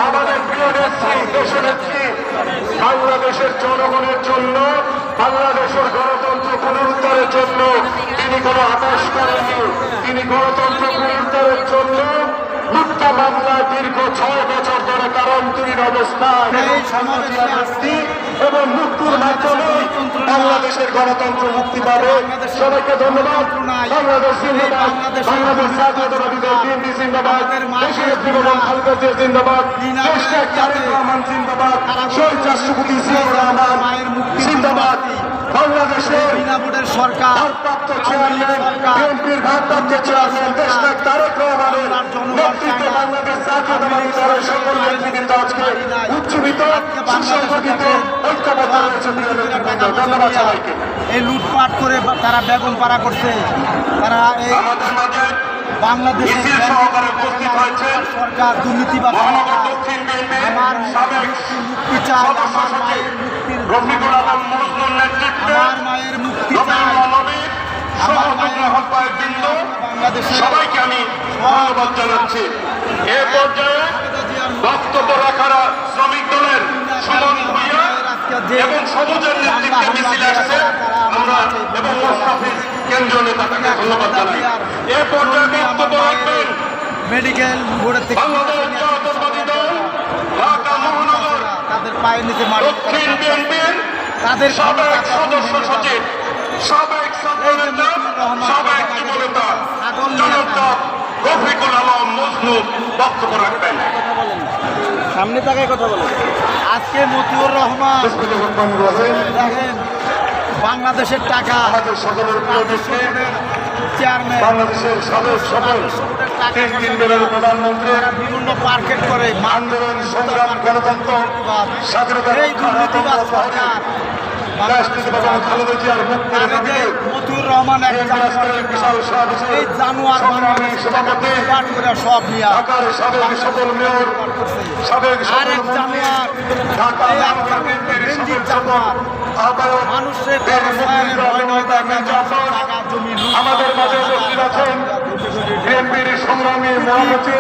আমাদের প্রিয় নেত্রী দেশনেত্রী বাংলাদেশের জনগণের জন্য, বাংলাদেশের গণতন্ত্র পুনরুদ্ধারের জন্য তিনি কোনো আপোষ করেননি। তিনি গণতন্ত্র পুনরুদ্ধারের জন্য মিথ্যা মামলায় দীর্ঘ 6 বছর ধরে কারান্তরীণ অবস্থায় এবং মুক্তির মাধ্যমে বাংলাদেশের গণতন্ত্র মুক্তি পাবে। সবাইকে ধন্যবাদ। বাংলাদেশ জিন্দাবাদ, বাংলাদেশ জাতীয়তাবাদী দল বিএনপি জিন্দাবাদ, দেশের জীবন খালেদা জিয়া জিন্দাবাদ, দেশটা তারেক রহমান জিন্দাবাদ, শহীদ রাষ্ট্রপতি জিয়াউর রহমান জিন্দাবাদ। বাংলাদেশের সরকার ভারপ্রাপ্ত চেয়ারম্যান, বিএনপির ভারপ্রাপ্ত চেয়ারম্যান দেশটা তারেক রহমানের নেতৃত্বে বাংলাদেশ জাতীয়তাবাদী দলের সকল নেতৃবৃন্দ আজকে উজ্জীবিত, সুসংগঠিত, ঐক্যবদ্ধ রয়েছে। ধন্যবাদ সবাইকে। এই লুটপাট করে তারা বেগম পাড়া করছে। তারা এই আমাদের মাঝে বাংলাদেশের সহকারে উপস্থিত হয়েছে সরকার দুর্নীতিবাদ। মহানগর দক্ষিণ বিএনপির আমার সাবেক মুক্তি চাই, আমার মায়ের মুক্তির, রফিকুল আলম মজনুর নেতৃত্বে আমার মায়ের মুক্তি চাই। বাংলাদেশের সবাইকে আমি ধন্যবাদ জানাচ্ছি। এ পর্যায়ে বক্তব্য রাখার শ্রমিক দলের সুমন ভূঁইয়া এবং সবুজের নেতৃত্বে মিছিল আসছে আমরা এবং মোস্তাফিজ কেন্দ্রীয় নেতাকে ধন্যবাদ জানাই। এ পর্যায়ে বক্তব্য রাখবেন মেডিকেল বোর্ডের থেকে বাংলাদেশ জাতীয়তাবাদী দল ঢাকা মহানগর তাদের পায়ের নিচে দক্ষিণ বিএনপির তাদের সাবেক সদস্য সচিব, সাবেক ছাত্রনেতা, সাবেক যুবনেতা জনতা রফিকুল আলম মজনু বক্তব্য রাখবেন। সামনে তাকায় কথা বলেন। আজকে মতিউর রহমান দেখেন বাংলাদেশের টাকা আমাদের সকলের প্রিয় নেত্রী, চেয়ারম্যান বাংলাদেশের সকল তিন দলের প্রধানমন্ত্রী, বিভিন্ন মার্কেট করে আন্দোলন সংগ্রাম গণতন্ত্র স্বাধীনতা এই দুর্নীতিবাদ সরকার রাষ্ট্রপতি খালেদা জিয়ার মুক্তির দাবিতে মতিউর রহমান এক বিশাল সমাবেশে এই জানুয়ার সংগ্রামী সভাপতি পাঠ করে সব নিয়ে ঢাকার সাবেক সকল মেয়র, সাবেক আরেক জানুয়ার ঢাকা মহানগর বিএনপির রঞ্জিত সকল জানুয়ার আহ্বায়ক মানুষের আমাদের মাঝে উপস্থিত আছেন বিএনপির সংগ্রামী মহাসচিব,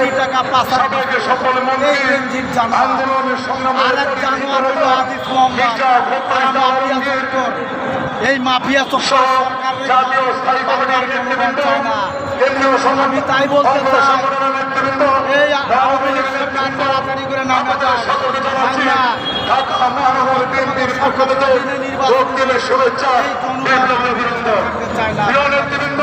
সাবেক সকল মন্ত্রী, আন্দোলনের সংগ্রামী এই মাফিয়া জাতীয় স্থায়ী কমিটির নেতৃবৃন্দ, কেন্দ্রীয় সংগ্রামী তাই বলতে চাই সংগঠনের নেতৃবৃন্দ, এই তাড়াতাড়ি করে নামা ঢাকা মহানগর বিএনপির পক্ষ থেকে বক্তব্যের শুভেচ্ছা। প্রিয় নেতৃবৃন্দ,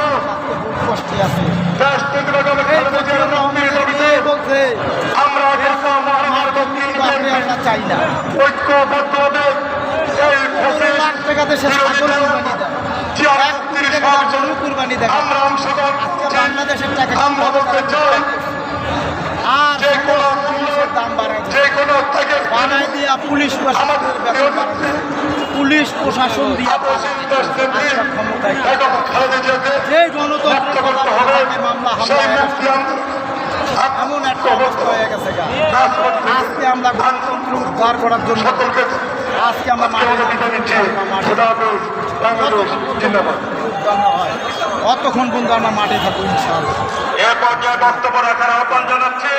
কষ্টে আছে দেশ থেকে খালেদা জিয়ার মুক্তির দাবিতে বলছে আমরা ঢাকা মহানগর দক্ষিণ বিএনপি চাই না ঐক্যবদ্ধভাবে এই লাখ টাকা দেশে কুরবানি দেয় আমরা অংশগ্রহণ বাংলাদেশের টাকা আমরা বলতে চাই আর যে কোনো দাম বাড়ায় যে কোনো থেকে বানায় দিয়া পুলিশ আমাদের পুলিশ প্রশাসন দিয়া ক্ষমতায় এই গণতন্ত্র করতে হবে মামলা সেই হামলা মুক্তি এমন একটা অবস্থা হয়ে গেছে আজকে আমরা গণতন্ত্র উদ্ধার করার জন্য আজকে আমরা অতক্ষণ পর্যন্ত আমরা মাঠে থাকবো ইনশাআল্লাহ। এ পর্যায়ে বক্তব্য রাখার আহ্বান জানাচ্ছি